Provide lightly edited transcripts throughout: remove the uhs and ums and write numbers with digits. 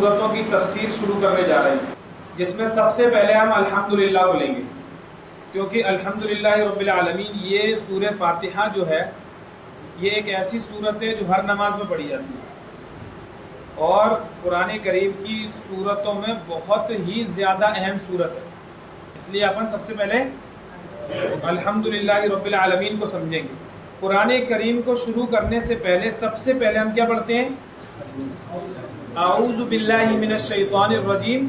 صورتوں کی تفسیر شروع کرنے جا رہے ہیں، جس میں سب سے پہلے ہم الحمدللہ کو لیں گے، کیونکہ الحمدللہ رب العالمین یہ سورہ فاتحہ جو ہے یہ ایک ایسی صورت ہے جو ہر نماز میں پڑھی جاتی ہے اور قرآن کریم کی صورتوں میں بہت ہی زیادہ اہم صورت ہے، اس لیے اپن سب سے پہلے الحمدللہ رب العالمین کو سمجھیں گے۔ قرآن کریم کو شروع کرنے سے پہلے سب سے پہلے ہم کیا پڑھتے ہیں؟ اعوذ باللہ من الشیطان الرجیم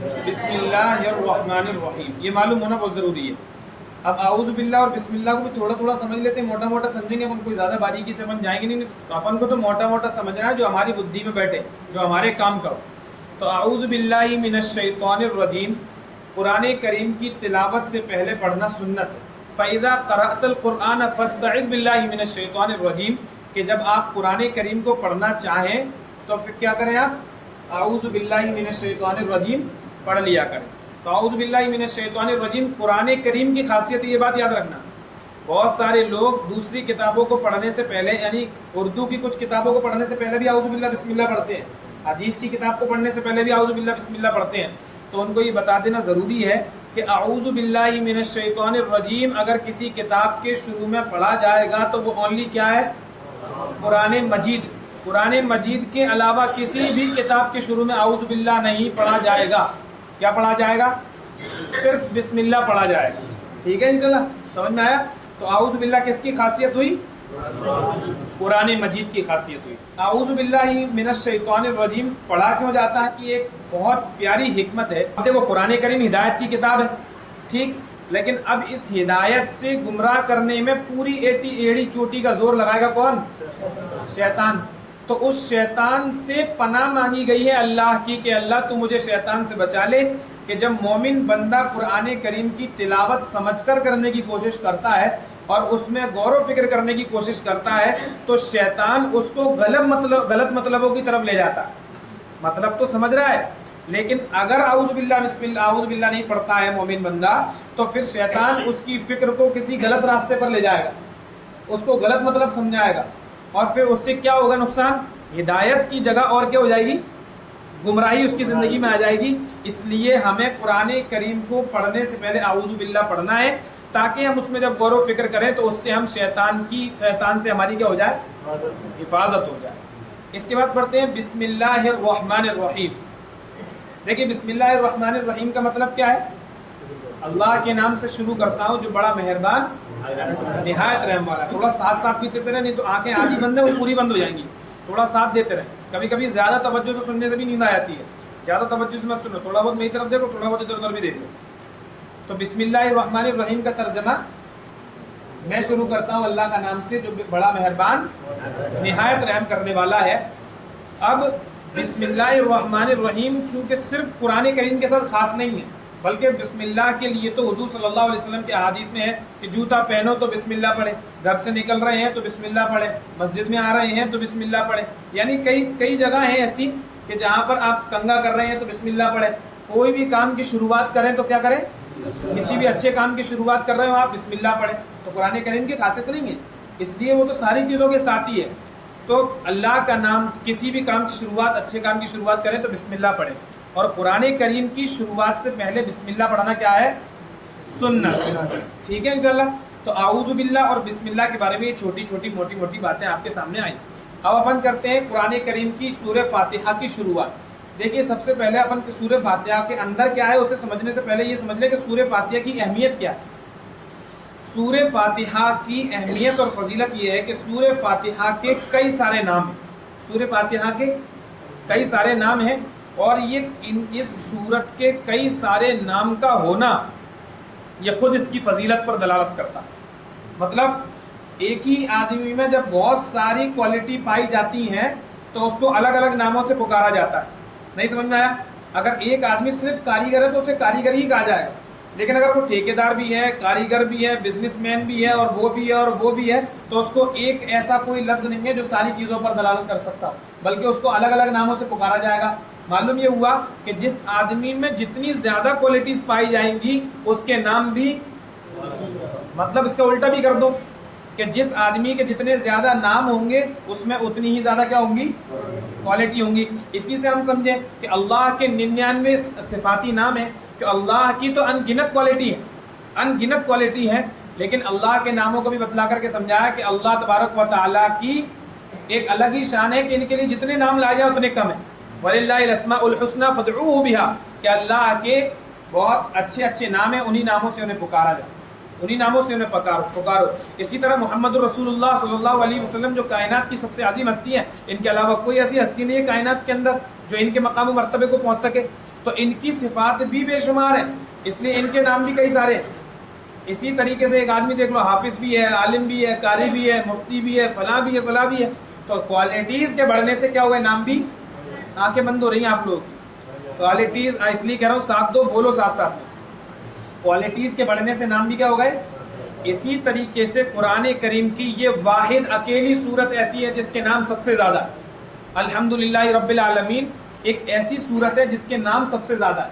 بسم اللہ الرحمن الرحیم۔ یہ معلوم ہونا بہت ضروری ہے۔ اب اعوذ باللہ اور بسم اللہ کو بھی تھوڑا تھوڑا سمجھ لیتے ہیں، موٹا موٹا سمجھیں گے، اپن کوئی زیادہ باریکی سے سمجھ جائیں گے نہیں، تو اپن کو تو موٹا موٹا سمجھنا ہے جو ہماری بدھی میں بیٹھے، جو ہمارے کام کا ہو۔ تو اعوذ باللہ من الشیطان الرجیم قرآن کریم کی تلاوت سے پہلے پڑھنا سنت ہے۔ فَإِذَا قَرَأْتَ الْقُرْآنَ فَاسْتَعِذْ بِاللَّهِ مِنَ الشَّيْطَانِ الرَّجِيمِ کہ جب آپ قرآن کریم کو پڑھنا چاہیں تو پھر کیا کریں؟ آپ اعوذ باللہ من الشیطان الرجیم پڑھ لیا کریں۔ تو اعوذ باللہ من الشیطان الرجیم قرآن کریم کی خاصیت، یہ بات یاد رکھنا، بہت سارے لوگ دوسری کتابوں کو پڑھنے سے پہلے، یعنی اردو کی کچھ کتابوں کو پڑھنے سے پہلے بھی اعوذ باللہ بسم اللہ پڑھتے ہیں، حدیث کی کتاب کو پڑھنے سے پہلے بھی اعوذ باللہ بسم اللہ پڑھتے ہیں، تو ان کو یہ بتا دینا ضروری ہے کہ اعوذ باللہ من الشیطان الرجیم اگر کسی کتاب کے شروع میں پڑھا جائے گا تو وہ اونلی کیا ہے؟ قرآن مجید۔ قرآن مجید کے علاوہ کسی بھی کتاب کے شروع میں اعوذ باللہ نہیں پڑھا جائے گا۔ کیا پڑھا جائے گا؟ صرف بسم اللہ پڑھا جائے گا۔ ٹھیک ہے انشاءاللہ، سمجھ میں آیا؟ تو اعوذ باللہ کس کی خاصیت ہوئی؟ قرآن مجید کی خاصیت ہوئی۔ اعوذ باللہ من الشیطان الرجیم پڑھا کیوں جاتا ہے کہ ایک بہت پیاری حکمت ہے۔ اب دیکھو قرآن کریم ہدایت کی کتاب ہے، ٹھیک، لیکن اب اس ہدایت سے گمراہ کرنے میں پوری ایڑی چوٹی کا زور لگائے گا کون؟ شیطان۔ تو اس شیطان سے پناہ مانگی گئی ہے اللہ کی کہ اللہ تو مجھے شیطان سے بچا لے، کہ جب مومن بندہ قرآن کریم کی تلاوت سمجھ کر کرنے کی کوشش کرتا ہے اور اس میں غور و فکر کرنے کی کوشش کرتا ہے تو شیطان اس کو غلط مطلبوں کی طرف لے جاتا ہے۔ مطلب تو سمجھ رہا ہے، لیکن اگر اعوذ باللہ بسم اللہ اعوذ باللہ نہیں پڑھتا ہے مومن بندہ تو پھر شیطان اس کی فکر کو کسی غلط راستے پر لے جائے گا، اس کو غلط مطلب سمجھائے گا، اور پھر اس سے کیا ہوگا نقصان؟ ہدایت کی جگہ اور کیا ہو جائے گی؟ گمراہی اس کی زندگی میں آ جائے گی۔ اس لیے ہمیں قرآن کریم کو پڑھنے سے پہلے اعوذ باللہ پڑھنا ہے تاکہ ہم اس میں جب غور و فکر کریں تو اس سے ہم شیطان سے ہماری کیا ہو جائے؟ حفاظت ہو جائے۔ اس کے بعد پڑھتے ہیں بسم اللہ الرحمن الرحیم۔ دیکھیں بسم اللہ الرحمن الرحیم کا مطلب کیا ہے؟ اللہ کے نام سے شروع کرتا ہوں جو بڑا مہربان نہایت رحم والا ہے۔ تھوڑا ساتھ بھی دیتے رہے، نہیں تو آنکھیں آدھی بند ہیں وہ پوری بند ہو جائیں گی، تھوڑا ساتھ دیتے رہیں۔ کبھی کبھی زیادہ توجہ سے سننے سے بھی نیند آ جاتی ہے، زیادہ توجہ سے مت سنو، تھوڑا بہت میری طرف دیکھو، تھوڑا بہت ادھر ادھر بھی دیکھو۔ تو بسم اللہ الرحمن الرحیم کا ترجمہ، میں شروع کرتا ہوں اللہ کا نام سے جو بڑا مہربان نہایت رحم کرنے والا ہے۔ اب بسم اللہ الرحمن الرحیم چونکہ صرف قرآن کریم کے ساتھ خاص نہیں ہے، بلکہ بسم اللہ کے لیے تو حضور صلی اللہ علیہ وسلم کے احادیث میں ہے کہ جوتا پہنو تو بسم اللہ پڑھے، گھر سے نکل رہے ہیں تو بسم اللہ پڑھے، مسجد میں آ رہے ہیں تو بسم اللہ پڑھے، یعنی کئی جگہ ہیں ایسی کہ جہاں پر آپ کنگھا کر رہے ہیں تو بسم اللہ پڑھے، کوئی بھی کام کی شروعات کریں تو کیا کریں؟ کسی بھی اچھے کام کی شروعات کر رہے ہو آپ بسم اللہ پڑھیں۔ تو قرآن کریم کی خاصیت نہیں ہے، اس لیے وہ تو ساری چیزوں کے ساتھ ہی ہے۔ تو اللہ کا نام کسی بھی کام کی شروعات، اچھے کام کی شروعات کریں تو بسم اللہ پڑھیں، اور قرآن کریم کی شروعات سے پہلے بسم اللہ پڑھنا کیا ہے؟ سنت۔ ٹھیک ہے انشاءاللہ۔ تو اعوذ باللہ اور بسم اللہ کے بارے میں یہ چھوٹی چھوٹی موٹی موٹی باتیں آپ کے سامنے آئیں۔ اب اپن کرتے ہیں قرآن کریم کی سورہ فاتحہ کی شروعات۔ دیکھیے سب سے پہلے اپن سورہ فاتحہ کے اندر کیا ہے اسے سمجھنے سے پہلے یہ سمجھ لیں کہ سورہ فاتحہ کی اہمیت کیا ہے۔ سورہ فاتحہ کی اہمیت اور فضیلت یہ ہے کہ سورہ فاتحہ کے کئی سارے نام ہیں، سورہ فاتحہ کے کئی سارے نام ہیں، اور اس سورت کے کئی سارے نام کا ہونا یہ خود اس کی فضیلت پر دلالت کرتا ہے۔ مطلب ایک ہی آدمی میں جب بہت ساری کوالٹی پائی جاتی ہیں تو اس کو الگ الگ ناموں سے پکارا جاتا ہے۔ نہیں سمجھ میں آیا؟ اگر ایک آدمی صرف کاریگر ہے تو اسے کاریگر ہی کہا جائے گا، لیکن اگر وہ ٹھیکیدار بھی ہے، کاریگر بھی ہے، بزنس مین بھی ہے، اور وہ بھی ہے اور وہ بھی ہے، تو اس کو ایک ایسا کوئی لفظ نہیں ہے جو ساری چیزوں پر دلالت کر سکتا، بلکہ اس کو الگ الگ ناموں سے پکارا جائے گا۔ معلوم یہ ہوا کہ جس آدمی میں جتنی زیادہ کوالٹیز پائی جائیں گی اس کے نام بھی، مطلب اس کا الٹا بھی کر دو، کہ جس آدمی کے جتنے زیادہ نام ہوں گے اس میں اتنی ہی زیادہ کیا ہوں گی؟ کوالٹی ہوں گی۔ اسی سے ہم سمجھیں کہ اللہ کے 99 صفاتی نام ہیں، کہ اللہ کی تو ان گنت کوالٹی ہے، ان گنت کوالٹی ہے، لیکن اللہ کے ناموں کو بھی بتلا کر کے سمجھایا کہ اللہ تبارک و تعالیٰ کی ایک الگ ہی شان ہے کہ ان کے لیے جتنے نام لائے جائیں اتنے کم ہیں۔ وَلِلَّهِ الْأَسْمَاءُ الْحُسْنَى فَادْعُوهُ بِهَا، کہ اللہ کے بہت اچھے اچھے نام ہیں، انہی ناموں سے انہیں پکارا جائے، انہی ناموں سے انہیں پکارو۔ اسی طرح محمد رسول اللہ صلی اللہ علیہ وسلم جو کائنات کی سب سے عظیم ہستی ہے، ان کے علاوہ کوئی ایسی ہستی نہیں ہے کائنات کے اندر جو ان کے مقام و مرتبے کو پہنچ سکے، تو ان کی صفات بھی بے شمار ہیں، اس لیے ان کے نام بھی کئی سارے ہیں۔ اسی طریقے سے ایک آدمی دیکھ لو، حافظ بھی ہے، عالم بھی ہے، قاری بھی ہے، مفتی بھی ہے، فلاں بھی ہے، فلاں بھی ہے، تو کوالٹیز کے بڑھنے سے کیا ہوئے؟ نام بھی، آنکھیں بند ہو رہی ہیں آپ لوگ کی، کوالٹیز اس لیے کہہ رہا ہوں، ساتھ دو بولو ساتھ ساتھ میں، کوالٹیز کے بڑھنے سے نام بھی کیا ہو گئے۔ اسی طریقے سے قرآن کریم کی یہ واحد اکیلی صورت ایسی ہے جس کے نام سب سے زیادہ، الحمدللہ رب العالمین ایک ایسی صورت ہے جس کے نام سب سے زیادہ ہے،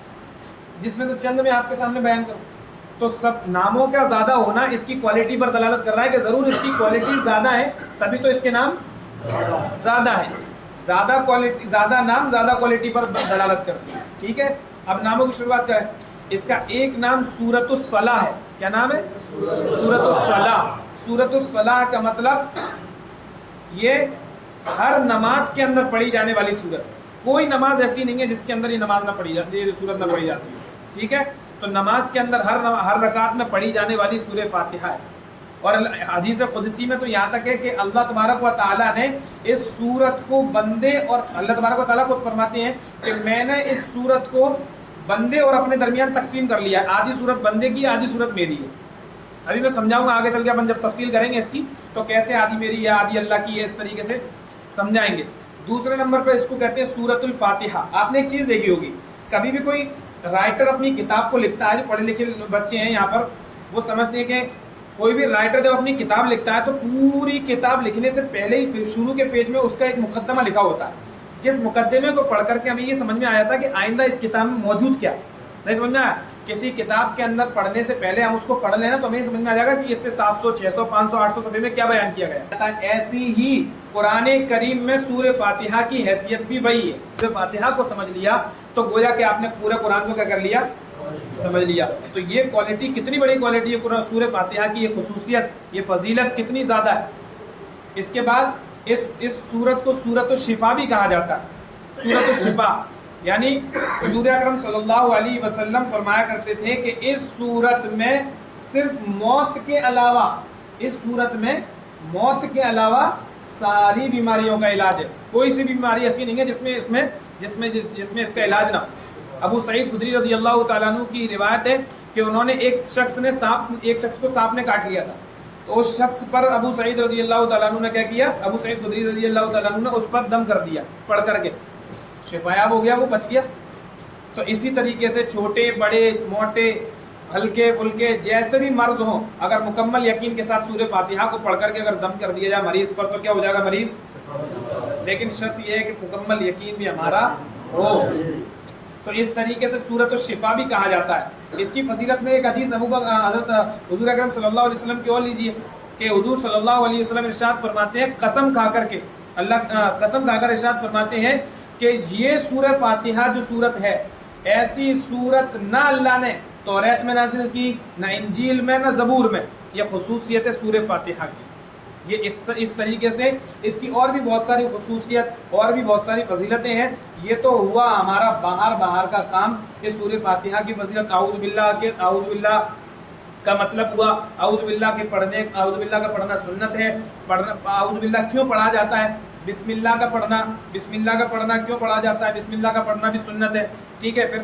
جس میں سے چند میں آپ کے سامنے بیان کروں تو سب ناموں کا زیادہ ہونا اس کی کوالٹی پر دلالت کر رہا ہے کہ ضرور اس کی کوالٹی زیادہ ہے، تبھی تو اس کے نام زیادہ ہیں، زیادہ کوالٹی، زیادہ نام زیادہ کوالٹی پر دلالت کرتے ہیں۔ ٹھیک ہے، اب ناموں کی شروعات کریں۔ اس کا ایک نام سورۃ الصلاح ہے۔ کیا نام ہے؟ سورۃ الصلاح۔ سورۃ الصلاح کا مطلب یہ ہر نماز کے اندر پڑھی جانے والی سورت، کوئی نماز ایسی نہیں ہے جس کے اندر یہ نماز نہ پڑھی جاتی ہے، یہ سورت نہ پڑھی جاتی ہے۔ ٹھیک ہے، تو نماز کے اندر ہر رکعت میں پڑھی جانے والی سورہ فاتحہ ہے، اور حدیث قدسی میں تو یہاں تک ہے کہ اللہ تبارک و تعالیٰ نے اس سورت کو بندے، اور اللہ تبارک و تعالیٰ خود فرماتے ہیں کہ میں نے اس سورت کو بندے اور اپنے درمیان تقسیم کر لیا ہے، آدھی سورت بندے کی، آدھی سورت میری ہے۔ ابھی میں سمجھاؤں گا آگے چل کے، اپن جب تفصیل کریں گے اس کی تو کیسے آدھی میری ہے آدھی اللہ کی ہے، اس طریقے سے سمجھائیں گے۔ دوسرے نمبر پہ اس کو کہتے ہیں سورۃ الفاتحہ۔ آپ نے ایک چیز دیکھی ہوگی، کبھی بھی کوئی رائٹر اپنی کتاب کو لکھتا ہے، جو پڑھے لکھے بچے ہیں یہاں پر وہ سمجھتے ہیں کہ کوئی بھی رائٹر جب اپنی کتاب لکھتا ہے تو پوری کتاب لکھنے سے پہلے ہی شروع کے پیج میں اس کا ایک مقدمہ لکھا ہوتا ہے، جس مقدمے کو پڑھ کر کے ہمیں یہ سمجھ میں آیا تھا کہ آئندہ اس کتاب میں موجود کیا، نہیں سمجھ میں آیا؟ کسی کتاب کے اندر پڑھنے سے پہلے ہم اس کو پڑھ لینا تو ہمیں سمجھ میں آ جائے گا کہ اس سے 700 600 500 800 صفحے میں کیا بیان کیا گیا۔ ایسی ہی قرآن کریم میں سورہ فاتحہ کی حیثیت بھی وہی ہے۔ سورہ فاتحہ کو سمجھ لیا تو گویا کہ آپ نے پورے قرآن کو کیا کر لیا؟ سمجھ لیا۔ تو یہ کوالٹی کتنی بڑی کوالٹی ہے قرآن سورہ فاتحہ کی، یہ خصوصیت، یہ فضیلت کتنی زیادہ ہے۔ اس کے بعد اس سورت کو سورۃ الشفا بھی کہا جاتا ہے۔ سورۃ الشفا یعنی حضور اکرم صلی اللہ علیہ وسلم فرمایا کرتے تھے کہ اس سورت میں صرف موت کے علاوہ، اس سورت میں موت کے علاوہ ساری بیماریوں کا علاج ہے، کوئی سی بیماری ایسی نہیں ہے جس میں اس کا علاج نہ ہو۔ ابو سعید خدری رضی اللہ تعالیٰ عنہ کی روایت ہے کہ انہوں نے ایک شخص کو سانپ نے کاٹ لیا تھا، تو اس شخص پر ابو سعید رضی اللہ تعالیٰ عنہ نے کیا کیا؟ ابو سعید خدری رضی اللہ تعالیٰ عنہ نے اس پر دم کر دیا، پڑھ کر کے شفایاب ہو گیا، وہ بچ گیا۔ تو اسی طریقے سے چھوٹے بڑے موٹے ہلکے پھلکے جیسے بھی مرض ہوں، اگر مکمل یقین کے ساتھ سورہ فاتحہ کو پڑھ کر کے اگر دم کر دیا جائے مریض پر تو کیا ہو جائے گا مریض؟ لیکن شرط یہ ہے کہ مکمل یقین بھی ہمارا ہو۔ تو اس طریقے سے سورۃ الشفا بھی کہا جاتا ہے۔ اس کی فضیلت میں ایک حدیث حضرت حضور اکرم صلی اللہ علیہ وسلم کی اور لیجیے کہ حضور صلی اللہ علیہ وسلم ارشاد فرماتے ہیں، قسم کھا کر کے قسم کھا کر ارشاد فرماتے ہیں کہ یہ سورہ فاتحہ جو سورت ہے، ایسی سورت نہ اللہ نے توریت میں نازل کی، نہ انجیل میں، نہ زبور میں۔ یہ خصوصیت ہے سورہ فاتحہ کی۔ یہ اس طریقے سے اس کی اور بھی بہت ساری خصوصیت اور بھی بہت ساری فضیلتیں ہیں۔ یہ تو ہوا ہمارا باہر کا کام کہ سورہ فاتحہ کی فضیلت، اعوذ باللہ کا مطلب ہوا اعوذ باللہ کے پڑھنے، اعوذ باللہ کا پڑھنا سنت ہے۔ اعوذ باللہ کیوں پڑھا جاتا ہے؟ بسم اللہ کا پڑھنا کیوں پڑھا جاتا ہے؟ بسم اللہ کا پڑھنا بھی سنت ہے۔ ٹھیک ہے، پھر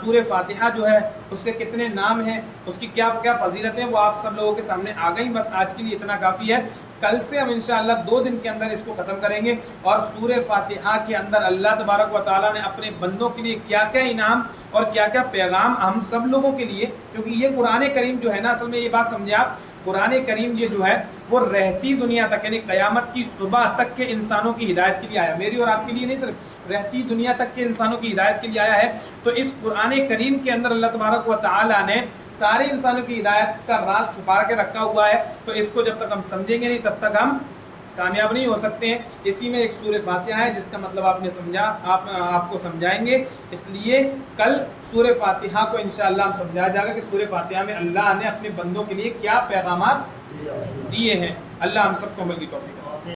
سورہ فاتحہ جو ہے اس سے کتنے نام ہیں، اس کی کیا فضیلت ہیں، وہ آپ سب لوگوں کے سامنے آ گئی۔ بس آج کے لیے اتنا کافی ہے۔ کل سے ہم انشاءاللہ 2 دن کے اندر اس کو ختم کریں گے، اور سورہ فاتحہ کے اندر اللہ تبارک و تعالیٰ نے اپنے بندوں کے لیے کیا کیا انعام اور کیا کیا پیغام ہم سب لوگوں کے لیے، کیونکہ یہ قرآن کریم جو ہے نا، اصل میں یہ بات سمجھے آپ، قرآن کریم یہ جو ہے وہ رہتی دنیا تک، یعنی قیامت کی صبح تک کے انسانوں کی ہدایت کے لیے آیا، میری اور آپ کے لیے نہیں، صرف رہتی دنیا تک کے انسانوں کی ہدایت کے لیے آیا۔ آیا ہے. تو اس قرآن کریم کے اندر اللہ تبارک و تعالیٰ نے سارے انسانوں کی ہدایت کا راز چھپا کے رکھا ہوا ہے. تو اس کو جب تک ہم سمجھیں گے نہیں تب تک ہم کامیاب نہیں ہو سکتے ہیں. اسی میں ایک سورہ فاتحہ ہے جس کا مطلب آپ نے سمجھا، آپ کو سمجھائیں گے. اس لیے کل سورہ فاتحہ کو انشاءاللہ ہم سمجھایا جائے گا کہ سورہ فاتحہ میں اللہ نے اپنے بندوں کے لیے کیا پیغامات دیے ہیں. اللہ ہم سب کو عمل کی توفیق دے.